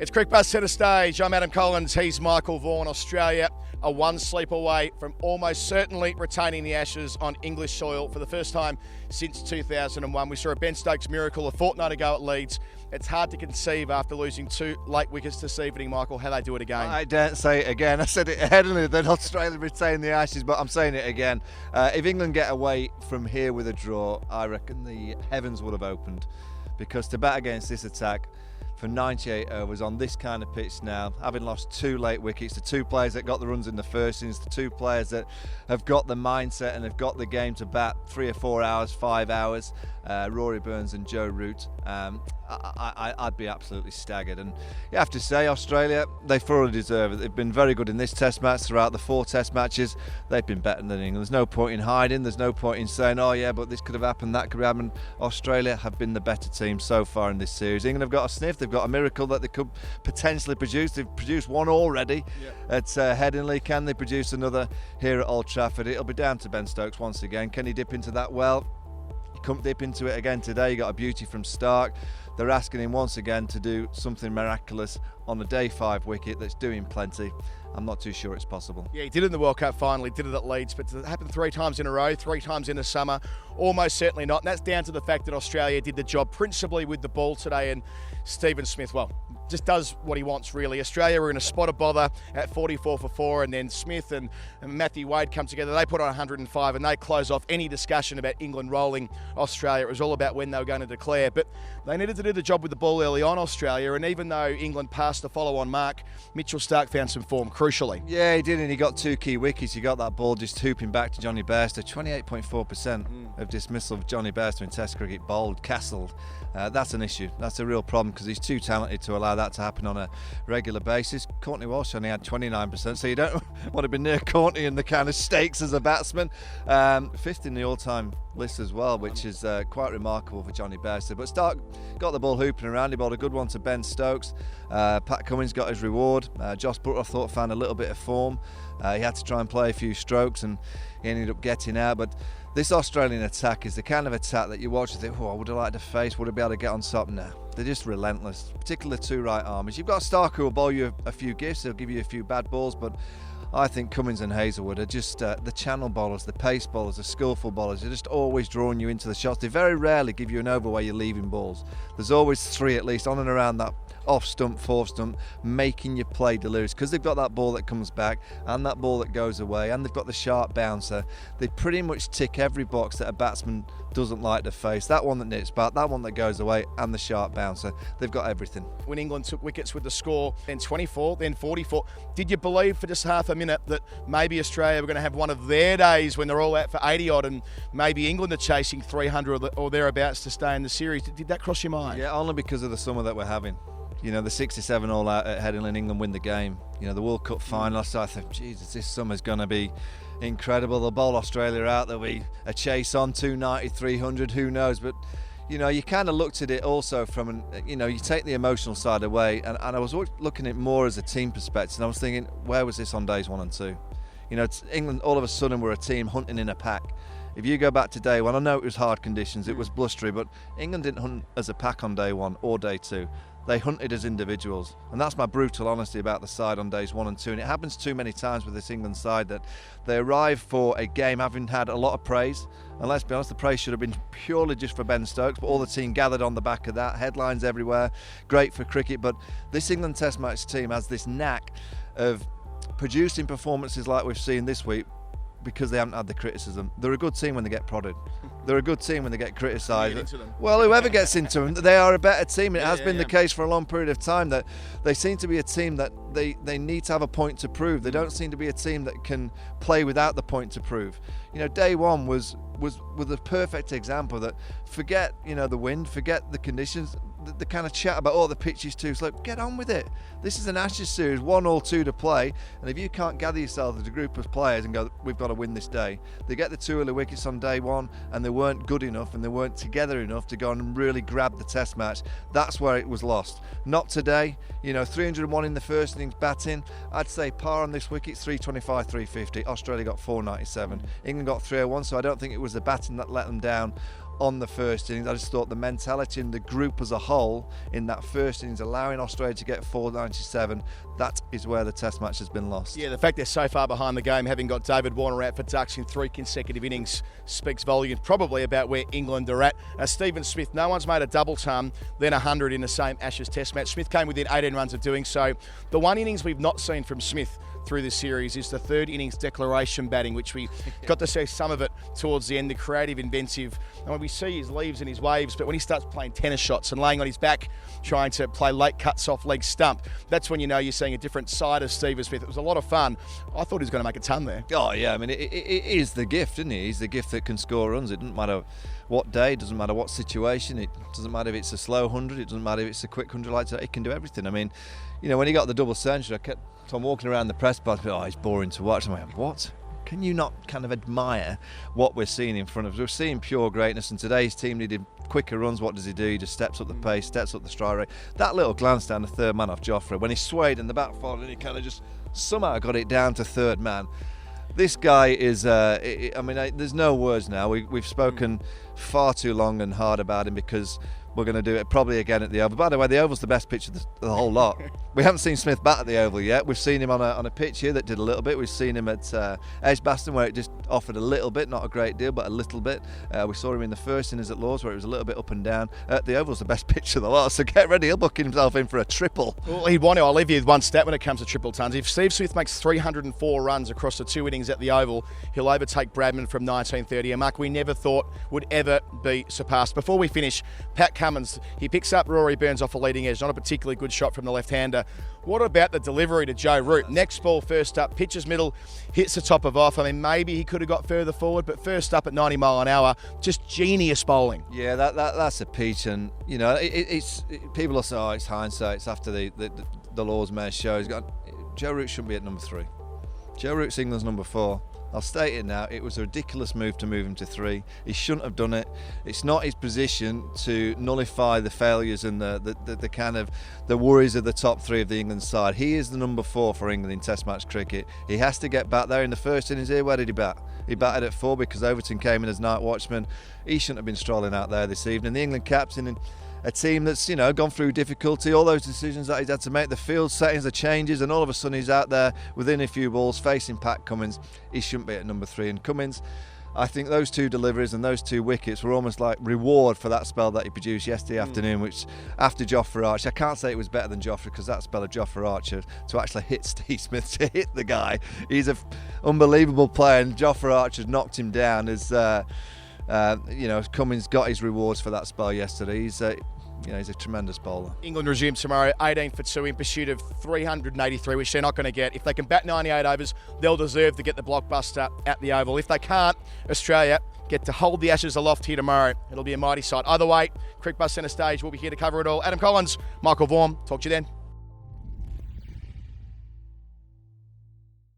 It's Crickbuzz Centre Stage. I'm Adam Collins. He's Michael Vaughan. Australia are one sleep away from almost certainly retaining the Ashes on English soil for the first time since 2001. We saw a Ben Stokes miracle a fortnight ago at Leeds. It's hard to conceive after losing 2 late wickets this evening, Michael, how they do it again. I daren't say it again. I said it headily that Australia retain the Ashes, but I'm saying it again. If England get away from here with a draw, I reckon the heavens would have opened, because to bat against this attack for 98 overs on this kind of pitch now, having lost 2 late wickets, the 2 players that got the runs in the first innings, the 2 players that have got the mindset and have got the game to bat 3 or 4 hours, 5 hours, Rory Burns and Joe Root, I'd be absolutely staggered. And you have to say, Australia, they thoroughly deserve it. They've been very good in this test match. Throughout the 4 test matches, they've been better than England. There's no point in hiding, there's no point in saying, oh yeah, but this could have happened, that could have happened. Australia have been the better team so far in this series. England have got a sniff, they've got a miracle that they could potentially produce. They've produced one already at Headingley. Can they produce another here at Old Trafford? It'll be down to Ben Stokes once again. Can he dip into that well? He couldn't dip into it again today. He got a beauty from Stark. They're asking him once again to do something miraculous on a day 5 wicket that's doing plenty. I'm not too sure it's possible. Yeah, he did it in the World Cup final, he did it at Leeds, but it happened 3 times in a row, 3 times in the summer, almost certainly not. And that's down to the fact that Australia did the job principally with the ball today, and Stephen Smith, well, just does what he wants really. Australia were in a spot of bother at 44 for 4, and then Smith and Matthew Wade come together. They put on 105 and they close off any discussion about England rolling Australia. It was all about when they were going to declare, but they needed to do the job with the ball early on, Australia, and even though England passed the follow-on mark, Mitchell Starc found some form, crucially. Yeah, he did, and he got 2 key wickets. He got that ball just hooping back to Johnny Bairstow. 28.4% of dismissal of Johnny Bairstow in Test cricket, bowled, castled. That's an issue. That's a real problem, because he's too talented to allow that to happen on a regular basis. Courtney Walsh only had 29%, so you don't want to be near Courtney in the kind of stakes as a batsman. 5th in the all-time list as well, which is quite remarkable for Johnny Bairstow. But Stark got the ball hooping around. He bowled a good one to Ben Stokes. Pat Cummins got his reward. Josh Buttler, I thought, found a little bit of form. He had to try and play a few strokes, and he ended up getting out. But this Australian attack is the kind of attack that you watch and think, oh, I would have liked to face, would have been able to get on top now. They're just relentless, particularly the 2 right armers. You've got Stark who will bowl you a few gifts, he'll give you a few bad balls, but I think Cummins and Hazelwood are just the channel bowlers, the pace bowlers, the skillful bowlers. They're just always drawing you into the shots. They very rarely give you an over where you're leaving balls. There's always 3 at least on and around that off stump, 4 stump, making you play delirious, because they've got that ball that comes back and that ball that goes away, and they've got the sharp bouncer. They pretty much tick every box that a batsman doesn't like to face. That one that nips back, that one that goes away, and the sharp bouncer. They've got everything. When England took wickets with the score, then 24, then 44, did you believe for just half a minute that maybe Australia were going to have one of their days when they're all out for 80 odd, and maybe England are chasing 300 or thereabouts to stay in the series? Did that cross your mind? Yeah, only because of the summer that we're having. You know, the 67 all out at Headingley, England win the game. You know, the World Cup final, so I thought, Jesus, this summer's going to be incredible. They'll bowl Australia out, there'll be a chase on, 290, 300, who knows. But, you know, you kind of looked at it also from, you know, you take the emotional side away, and I was looking at it more as a team perspective, and I was thinking, where was this on days 1 and 2? You know, England all of a sudden were a team hunting in a pack. If you go back to day 1, I know it was hard conditions, it was blustery, but England didn't hunt as a pack on day 1 or day 2. They hunted as individuals, and that's my brutal honesty about the side on days 1 and 2. And it happens too many times with this England side that they arrive for a game having had a lot of praise, and let's be honest, the praise should have been purely just for Ben Stokes, but all the team gathered on the back of that, headlines everywhere, great for cricket. But this England Test match team has this knack of producing performances like we've seen this week, because they haven't had the criticism. They're a good team when they get prodded. They're a good team when they get criticised. Well, whoever gets into them, they are a better team. It has been the case for a long period of time that they seem to be a team that they need to have a point to prove. They don't seem to be a team that can play without the point to prove. You know, day 1 was a perfect example that, forget, you know, the wind, forget the conditions, the kind of chat about, oh, the pitch is too slow. Get on with it. This is an Ashes series, 1 or 2 to play, and if you can't gather yourself as a group of players and go, we've got to win this day, they get the 2 early wickets on day 1, and they weren't good enough and they weren't together enough to go and really grab the Test match. That's where it was lost. Not today. You know, 301 in the first innings batting. I'd say par on this wicket, 325, 350. Australia got 497. England got 301, so I don't think it was the batting that let them down on the first innings. I just thought the mentality in the group as a whole in that first innings, allowing Australia to get 497, that is where the Test match has been lost. Yeah, the fact they're so far behind the game, having got David Warner out for Ducks in 3 consecutive innings, speaks volumes probably about where England are at. Stephen Smith, no one's made a double ton, then 100 in the same Ashes Test match. Smith came within 18 runs of doing so. The one innings we've not seen from Smith through this series is the third innings declaration batting, which we got to see some of it towards the end, the creative, inventive. And when we see his leaves and his waves, but when he starts playing tennis shots and laying on his back, trying to play late cuts off leg stump, that's when you know you're seeing a different side of Stephen Smith. It was a lot of fun. I thought he was going to make a ton there. Oh, yeah. I mean, it is the gift, isn't he? He's the gift that can score runs. It doesn't matter what day, it doesn't matter what situation, it doesn't matter if it's a slow 100, it doesn't matter if it's a quick 100 like that. He can do everything. I mean, you know, when he got the double century, I'm walking around the press box, oh, he's boring to watch. I'm like, what? Can you not kind of admire what we're seeing in front of us? We're seeing pure greatness, and today's team needed quicker runs. What does he do? He just steps up the pace, steps up the stride rate. That little glance down the third man off Jofra, when he swayed in the back foot and he kind of just somehow got it down to third man. This guy is, there's no words now. We've spoken far too long and hard about him because we're going to do it probably again at the Oval. By the way, the Oval's the best pitch of the whole lot. We haven't seen Smith bat at the Oval yet. We've seen him on a pitch here that did a little bit. We've seen him at Edgbaston where it just offered a little bit, not a great deal, but a little bit. We saw him in the first innings at Lords where it was a little bit up and down. The Oval's the best pitch of the lot, so get ready. He'll book himself in for a triple. Well, he'd want to. I'll leave you with one stat when it comes to triple tons. If Steve Smith makes 304 runs across the 2 innings at the Oval, he'll overtake Bradman from 1930, a mark we never thought would ever be surpassed. Before we finish, Pat Cummins, he picks up Rory Burns off a leading edge. Not a particularly good shot from the left-hander. What about the delivery to Joe Root? Next ball first up, pitches middle, hits the top of off. I mean, maybe he could have got further forward, but first up at 90 mile an hour, just genius bowling. Yeah, that's a peach, and you know, people will say, oh, it's hindsight. It's after the Lord's Mayor show. Joe Root shouldn't be at number 3. Joe Root's England's number 4. I'll state it now, it was a ridiculous move to move him to 3. He shouldn't have done it. It's not his position to nullify the failures and the kind of the worries of the top 3 of the England side. He is the number 4 for England in Test match cricket. He has to get back there in the first innings here. Where did he bat? He batted at 4 because Overton came in as night watchman. He shouldn't have been strolling out there this evening. The England captain and a team that's, you know, gone through difficulty, all those decisions that he's had to make, the field settings, the changes, and all of a sudden he's out there within a few balls facing Pat Cummins. He shouldn't be at number 3. And Cummins, I think those 2 deliveries and those 2 wickets were almost like reward for that spell that he produced yesterday afternoon, which after Jofra Archer, I can't say it was better than Jofra because that spell of Jofra Archer to actually hit Steve Smith, to hit the guy. He's an unbelievable player, and Jofra Archer knocked him down as, Cummins got his rewards for that spell yesterday. He's a tremendous bowler. England resume tomorrow, 18 for 2 in pursuit of 383, which they're not going to get. If they can bat 98 overs, they'll deserve to get the blockbuster at the Oval. If they can't, Australia get to hold the Ashes aloft here tomorrow. It'll be a mighty sight. Either way, Crickbus Centre Stage will be here to cover it all. Adam Collins, Michael Vaughan, talk to you then.